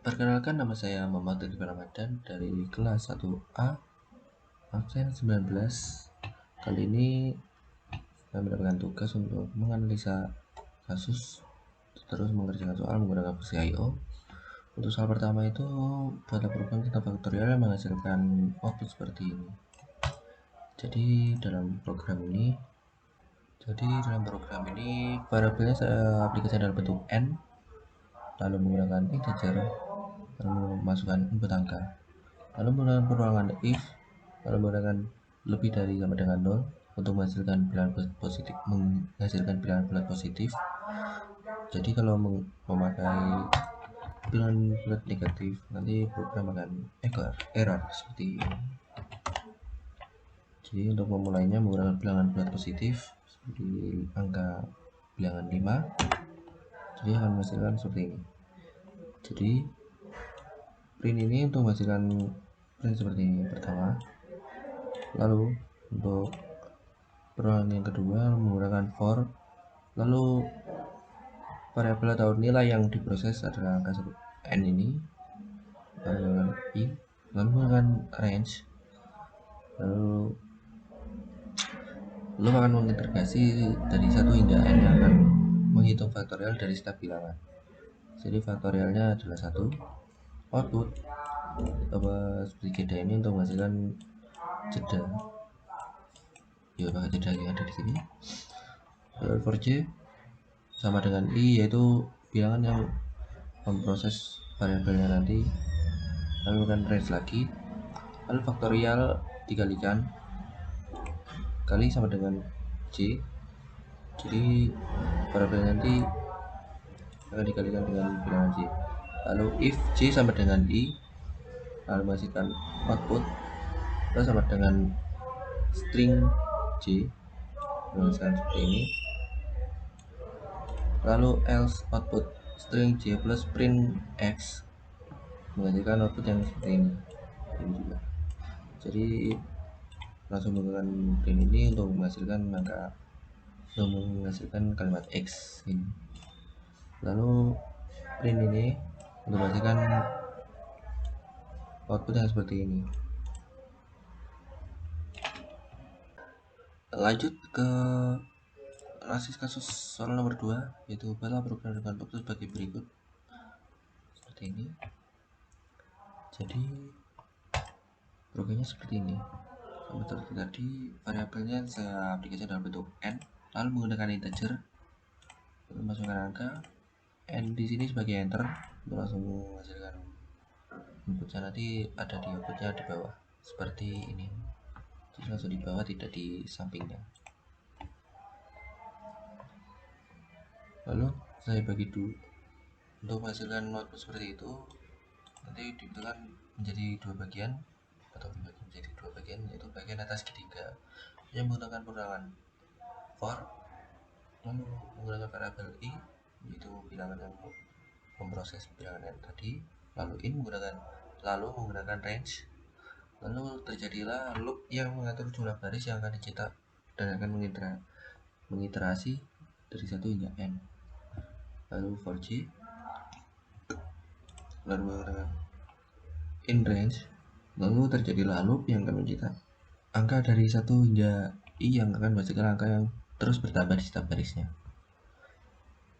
Perkenalkan, nama saya Muhammad Ridwan Ramadan dari kelas 1A absen 19. Kali ini saya mendapatkan tugas untuk menganalisa kasus terus mengerjakan soal menggunakan fungsi I/O. Untuk soal pertama itu buatlah program tentang faktorial yang menghasilkan output seperti ini. Jadi dalam program ini variabelnya saya aplikasikan dalam bentuk n, lalu menggunakan integer, lalu memasukkan input angka, lalu menggunakan perulangan if, lalu menggunakan lebih dari sama dengan 0 untuk menghasilkan bilangan bulat positif. Jadi kalau memakai bilangan bulat negatif, nanti program akan error seperti ini. Jadi untuk memulainya menggunakan bilangan bulat positif seperti angka bilangan 5, jadi akan menghasilkan seperti ini. Jadi print ini untuk menghasilkan print seperti ini pertama. Lalu untuk perulangan yang kedua menggunakan for, lalu variabel atau nilai yang diproses adalah angka n ini, lalu menggunakan i, lalu menggunakan range, lalu akan mengintegrasi dari 1 hingga n yang akan menghitung faktorial dari setiap bilangan. Jadi faktorialnya adalah 1, output seperti jeda ini untuk menghasilkan jeda, pakai jeda yang ada di sini. Lalu for j sama dengan i, yaitu bilangan yang memproses variabelnya nanti, lalu kan range lagi, lalu faktorial dikalikan kali sama dengan j, jadi variabel nanti akan dikalikan dengan bilangan j. Lalu if j sama dengan i, lalu menghasilkan output plus sama dengan string j, menghasilkan seperti ini. Lalu else output string j plus print x, menghasilkan output yang seperti ini juga. Jadi langsung menggunakan print ini untuk menghasilkan kalimat x ini. Lalu print ini untuk menghasilkan output yang seperti ini. Lanjut ke analisis kasus soal nomor 2, yaitu buatlah program dengan output sebagai berikut seperti ini. Jadi programnya seperti ini. Seperti tadi, variabelnya saya aplikasikan dalam bentuk n, lalu menggunakan integer, lalu masukkan angka, n di sini sebagai enter untuk langsung menghasilkan inputnya. Nanti ada di outputnya di bawah seperti ini. Jadi langsung di bawah, tidak di sampingnya. Lalu saya bagi dulu untuk menghasilkan output seperti itu. Nanti dibutuhkan menjadi dua bagian, yaitu bagian atas segitiga yang menggunakan perulangan for, lalu menggunakan variabel i, yaitu bilangan yang memproses bilangan yang tadi, lalu menggunakan range, lalu terjadilah loop yang mengatur jumlah baris yang akan dicetak dan akan mengiterasi dari 1 hingga n. Lalu for j, lalu menggunakan in range, lalu terjadilah loop yang akan mencetak angka dari 1 hingga i yang akan menghasilkan angka yang terus bertambah di setiap barisnya.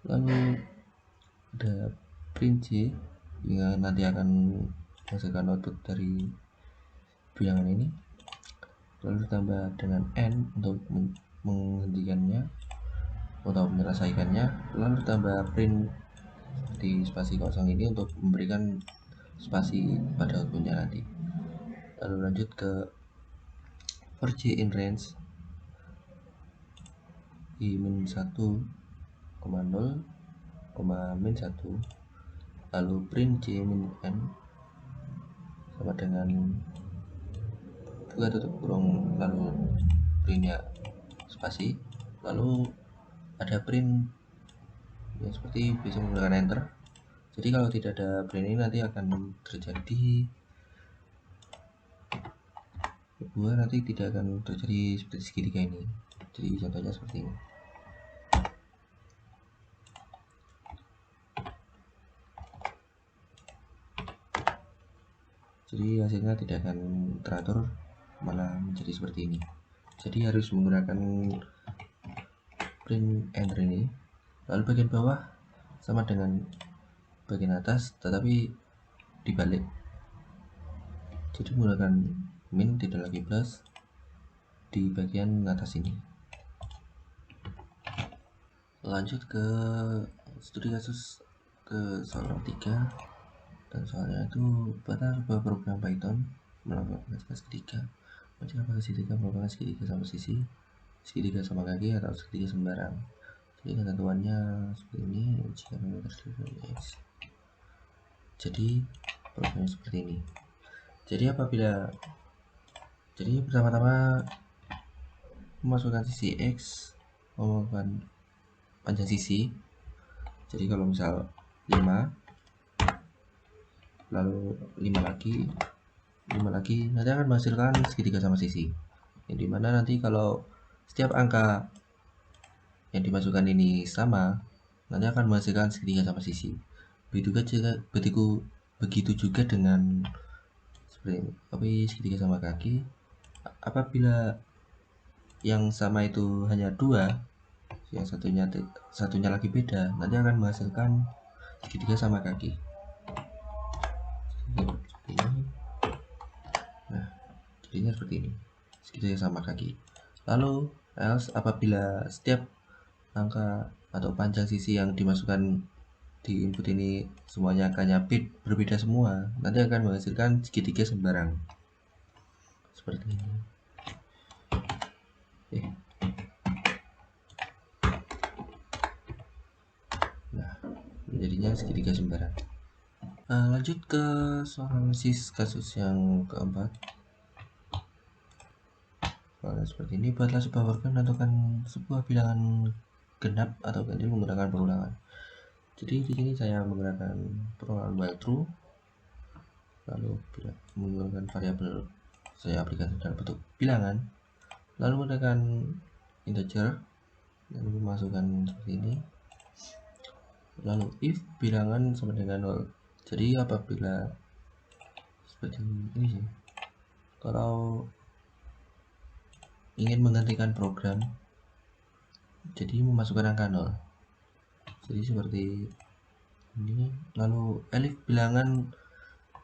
Lalu ada print j yang nanti akan menghasilkan output dari bilangan ini, lalu ditambah dengan n untuk menghentikannya atau menyelesaikannya, lalu ditambah print di spasi kosong ini untuk memberikan spasi pada outputnya nanti. Lalu lanjut ke for j in range i min 1,0, min 1, lalu print j min n sama dengan buka tutup kurung, lalu printnya spasi, lalu ada print yang seperti bisa menggunakan enter. Jadi kalau tidak ada print ini nanti akan terjadi nanti tidak akan terjadi seperti segitiga ini. Jadi contohnya seperti ini. jadi hasilnya tidak akan teratur, malah menjadi seperti ini. Jadi harus menggunakan print enter ini, lalu bagian bawah sama dengan bagian atas tetapi dibalik, jadi menggunakan min tidak lagi plus di bagian atas ini. Lanjut ke studi kasus ke soal 3, dan soalnya itu pada sebuah program Python melakukan segitiga, jika pada segitiga merupakan segitiga sama sisi, segitiga sama kaki, atau segitiga sembarang. Jadi ketentuannya seperti ini, jika terdiri dari x. Jadi programnya seperti ini. Jadi pertama-tama memasukkan sisi x, memasukkan panjang sisi. Jadi kalau misal 5, lalu 5 lagi, nanti akan menghasilkan segitiga sama sisi, yang dimana nanti kalau setiap angka yang dimasukkan ini sama, nanti akan menghasilkan segitiga sama sisi. Begitu juga dengan seperti ini, tapi segitiga sama kaki. Apabila yang sama itu hanya 2, yang satunya lagi beda, nanti akan menghasilkan segitiga sama kaki. Nah, jadinya seperti ini, segitiga sama kaki. Lalu else apabila setiap angka atau panjang sisi yang dimasukkan di input ini semuanya angkanya berbeda semua, nanti akan menghasilkan segitiga sembarang seperti ini. Nah, menjadinya segitiga sembarang. Lanjut ke soal kasus yang keempat. Soalnya seperti ini, buatlah sebuah program menentukan sebuah bilangan genap atau ganjil menggunakan perulangan. Jadi di sini saya menggunakan perulangan while true, lalu menggunakan variabel saya aplikasikan dalam bentuk bilangan, lalu menggunakan integer, lalu masukkan seperti ini, lalu if bilangan sama dengan 0. Jadi apabila seperti ini sih, kalau ingin menggantikan program, jadi memasukkan angka 0, jadi seperti ini, lalu elif bilangan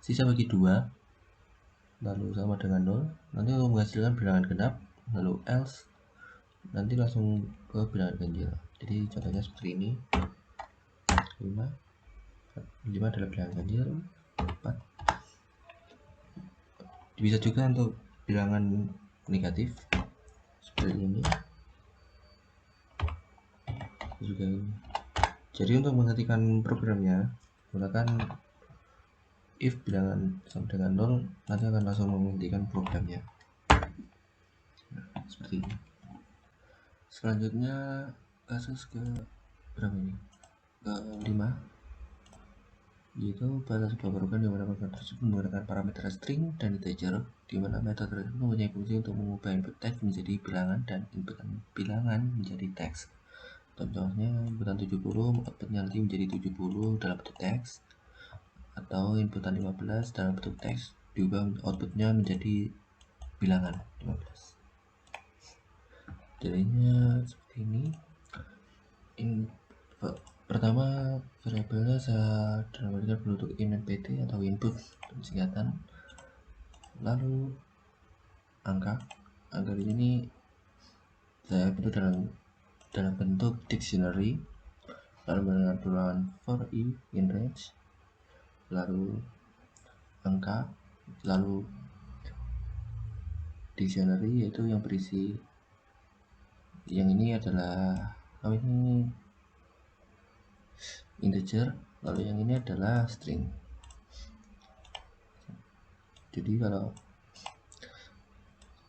sisa bagi 2 lalu sama dengan 0, nanti untuk menghasilkan bilangan genap, lalu else nanti langsung ke bilangan ganjil. Jadi contohnya seperti ini, 5 adalah bilangan ganjil, 4. Bisa juga untuk bilangan negatif seperti ini juga ini. Jadi untuk menghentikan programnya, gunakan if bilangan sama dengan 0, nanti akan langsung menghentikan programnya. Nah, seperti ini. Selanjutnya kasus ke berapa ini? Ke 5, yaitu pada sebuah program yang mana program tersebut menggunakan parameter string dan integer, di mana metode tersebut mempunyai fungsi untuk mengubah input teks menjadi bilangan dan input bilangan menjadi teks. Contohnya inputan 70, outputnya nanti menjadi 70 dalam bentuk teks, atau inputan 15 dalam bentuk teks diubah outputnya menjadi bilangan 15. Jadinya seperti ini. Pertama variabelnya saya dalam artian bentuk input atau input singkatan, lalu angka di sini saya bentuk dalam bentuk dictionary, lalu dengan perulangan for i in range, lalu angka, lalu dictionary yaitu yang berisi, yang ini adalah ini integer, lalu yang ini adalah string. Jadi kalau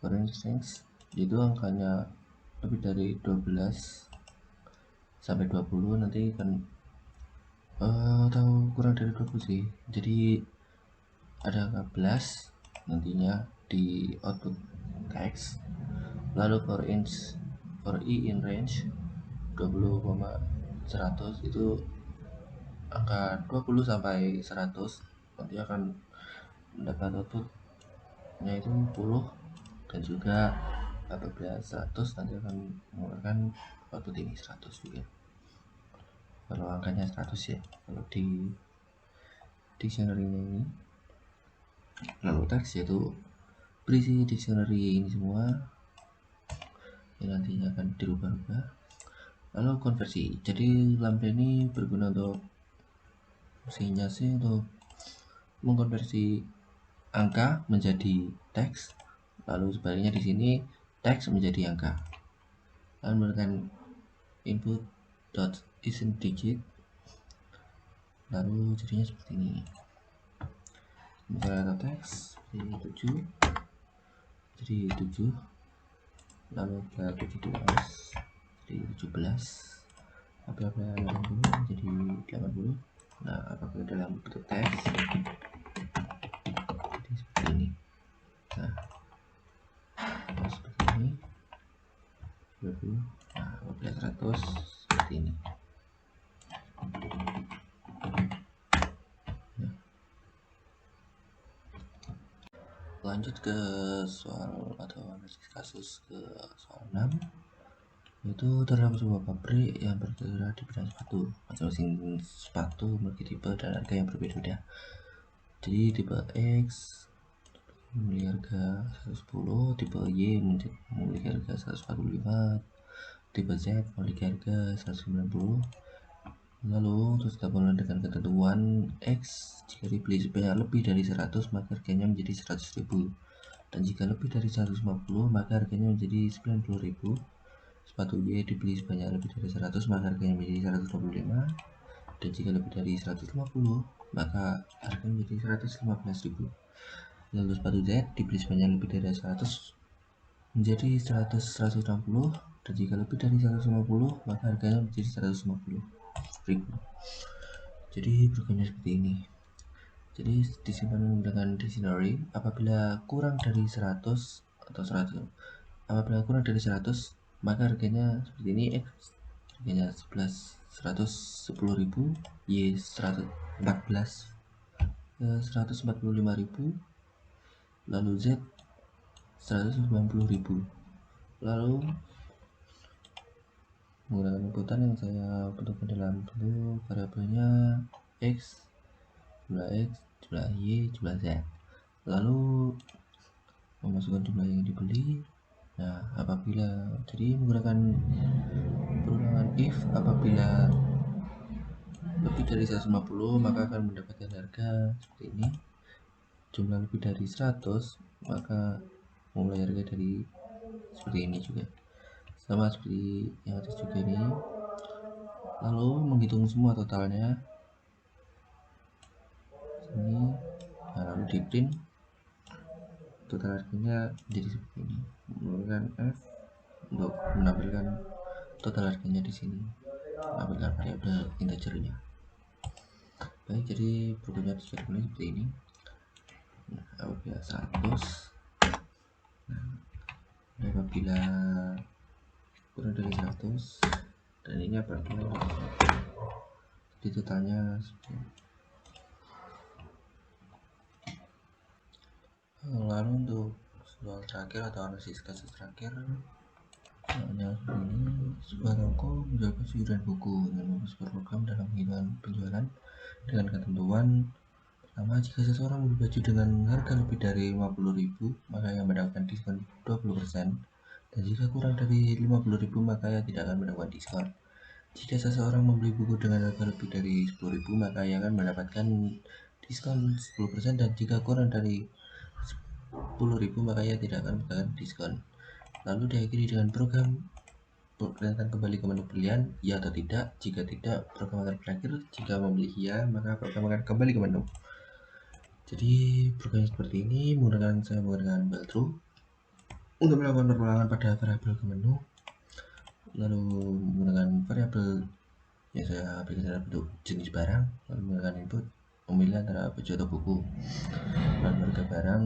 for instance itu angkanya lebih dari 12 sampai 20, nanti kan atau kurang dari 20 sih, jadi ada angka plus nantinya di output teks. Lalu for i in range 20,100 itu angka 20 sampai 100 nanti akan dapat outputnya itu 10, dan juga apabila 100 nanti akan mengeluarkan output ini 100 juga. Kalau angkanya 100 ya kalau di dictionary-nya ini. Lalu teks yaitu berisi dictionary ini semua yang nantinya akan dirubah-rubah. Lalu konversi, jadi lambda ini berguna untuk fungsinya sih untuk mengkonversi angka menjadi teks, lalu sebaliknya di sini teks menjadi angka. Lalu menggunakan input dot isn digit, lalu jadinya seperti ini. Misalnya teks jadi 7, jadi 7, lalu kita 17 jadi 17, apabila 80 jadi 80. Nah, apabila dalam bentuk teks jadi seperti ini. Nah, seperti ini 20. Nah, apabila 100 seperti ini. Nah, lanjut ke soal atau analisis kasus ke soal 6, yaitu terdapat sebuah pabrik yang bergerak di bidang sepatu. Masing-masing sepatu memiliki tipe dan harga yang berbeda-beda. Jadi tipe X memiliki harga 110, tipe Y memiliki harga 145, tipe Z memiliki harga 190. Lalu untuk gabungan dengan ketentuan X, jika dibeli sebanyak lebih dari 100 maka harganya menjadi 100.000, dan jika lebih dari 150 maka harganya menjadi 90.000. Sepatu Y dibeli sebanyak lebih dari 100 maka harganya menjadi 125, dan jika lebih dari 150 maka harganya menjadi 115.000. Lalu sepatu Z dibeli sebanyak lebih dari 100 menjadi 160, dan jika lebih dari 150 maka harganya menjadi 150.000. Jadi programnya seperti ini. Jadi disimpan menggunakan dictionary. Apabila kurang dari 100 atau 100, apabila kurang dari 100 maka harganya seperti ini. X harganya 110.000, Y 114, 145.000, lalu Z 190.000. Lalu menggunakan inputan yang saya bentukkan dalam bentuk variabelnya X, jumlah X, jumlah Y, jumlah Z, lalu memasukkan jumlah yang dibeli. Nah, apabila jadi menggunakan perulangan if, apabila lebih dari 150 maka akan mendapatkan harga seperti ini. Jumlah lebih dari 100 maka memulai harga dari seperti ini juga, sama seperti yang atas juga ini. Lalu menghitung semua totalnya ini. Nah, lalu di print total harganya jadi seperti ini. Menggunakan F untuk menampilkan total harganya di sini, menampilkan variabel integernya. Baik, jadi programnya seperti ini. Nah, apabila 100, nah, apabila kurang dari 100, dan ini apabila di totalnya seperti ini. Lalu untuk soal terakhir atau analisis kasus terakhir, hanya ini sebuah toko menjual baju dan buku dengan membuat program dalam penghitungan penjualan dengan ketentuan pertama, jika seseorang membeli baju dengan harga lebih dari 50.000 maka ia mendapatkan diskon 20%, dan jika kurang dari 50.000 maka ia tidak akan mendapatkan diskon. Jika seseorang membeli buku dengan harga lebih dari 10.000 maka ia akan mendapatkan diskon 10%, dan jika kurang dari 10.000 maka ia tidak akan mendapatkan diskon. Lalu diakhiri dengan program perkenalkan kembali ke menu pilihan ya atau tidak. Jika tidak, program akan berakhir. Jika memilih ya, maka program akan kembali ke menu. Jadi program seperti ini saya menggunakan while true untuk melakukan perulangan pada variabel ke menu, lalu menggunakan variabel yang saya berikan dalam bentuk jenis barang, lalu menggunakan input memilih antara baju atau buku, lalu harga barang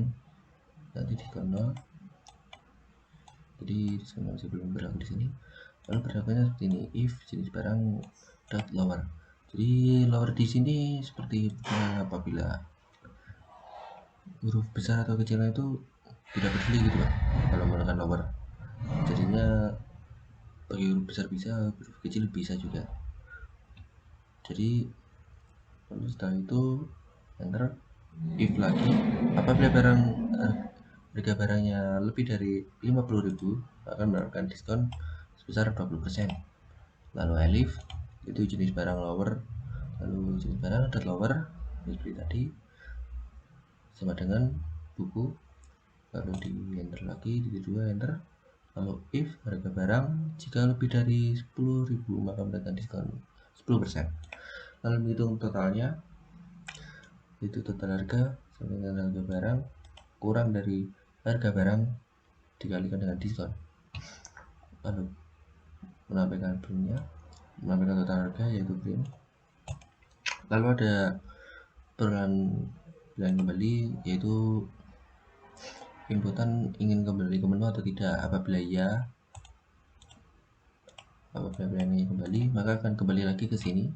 nanti diskon 0. Jadi diskon masih belum berlaku di sini. Lalu variabelnya seperti ini, if jenis barang dot lower. Jadi lower di sini seperti apabila huruf besar atau kecilnya itu tidak peduli gitu Pak kalau menggunakan lower. Jadinya pakai huruf besar bisa, huruf kecil bisa juga. Jadi lalu setelah itu enter. If lagi apabila harga barangnya lebih dari 50.000 akan mendapatkan diskon sebesar 20%. Lalu elif itu jenis barang lower, lalu jenis barang lower seperti tadi sama dengan buku, lalu di enter lagi, di kedua enter. Lalu if harga barang jika lebih dari 10.000 maka mendapatkan diskon 10%. Lalu menghitung totalnya, itu total harga sama dengan harga barang kurang dari harga barang dikalikan dengan diskon. Lalu menampilkan printnya, menampilkan total harga yaitu print. Lalu ada pilihan kembali yaitu inputan ingin kembali ke menu atau tidak. Apabila ya, apabila ini kembali maka akan kembali lagi ke sini,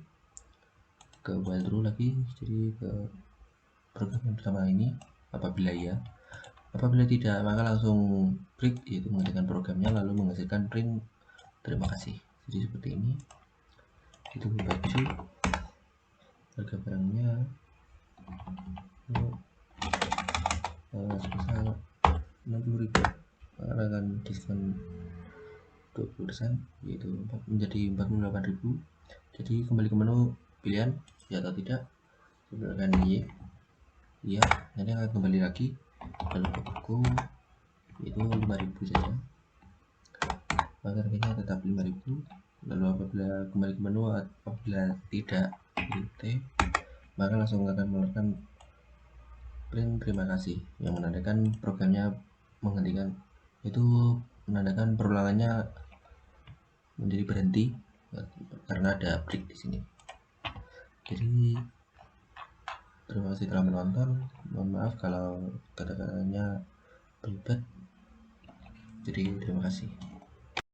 ke while true lagi, jadi ke program yang pertama ini. Apabila ya, apabila tidak maka langsung break, yaitu menghentikan programnya lalu menghasilkan print terima kasih. Jadi seperti ini. Itu baju harga barangnya sebesar 60.000 akan diskon 20% yaitu menjadi 48.000. Jadi kembali ke menu pilihan ya atau tidak, silakan iya, nanti akan kembali lagi lalu ke buku itu 5.000 saja, maka harganya tetap 5.000. Lalu apabila kembali ke menu, apabila tidak T maka langsung akan mengeluarkan print terima kasih yang menandakan programnya menghentikan, itu menandakan perulangannya menjadi berhenti karena ada break di sini. Jadi terima kasih telah menonton. Mohon maaf kalau kata-katanya belibet. Jadi terima kasih.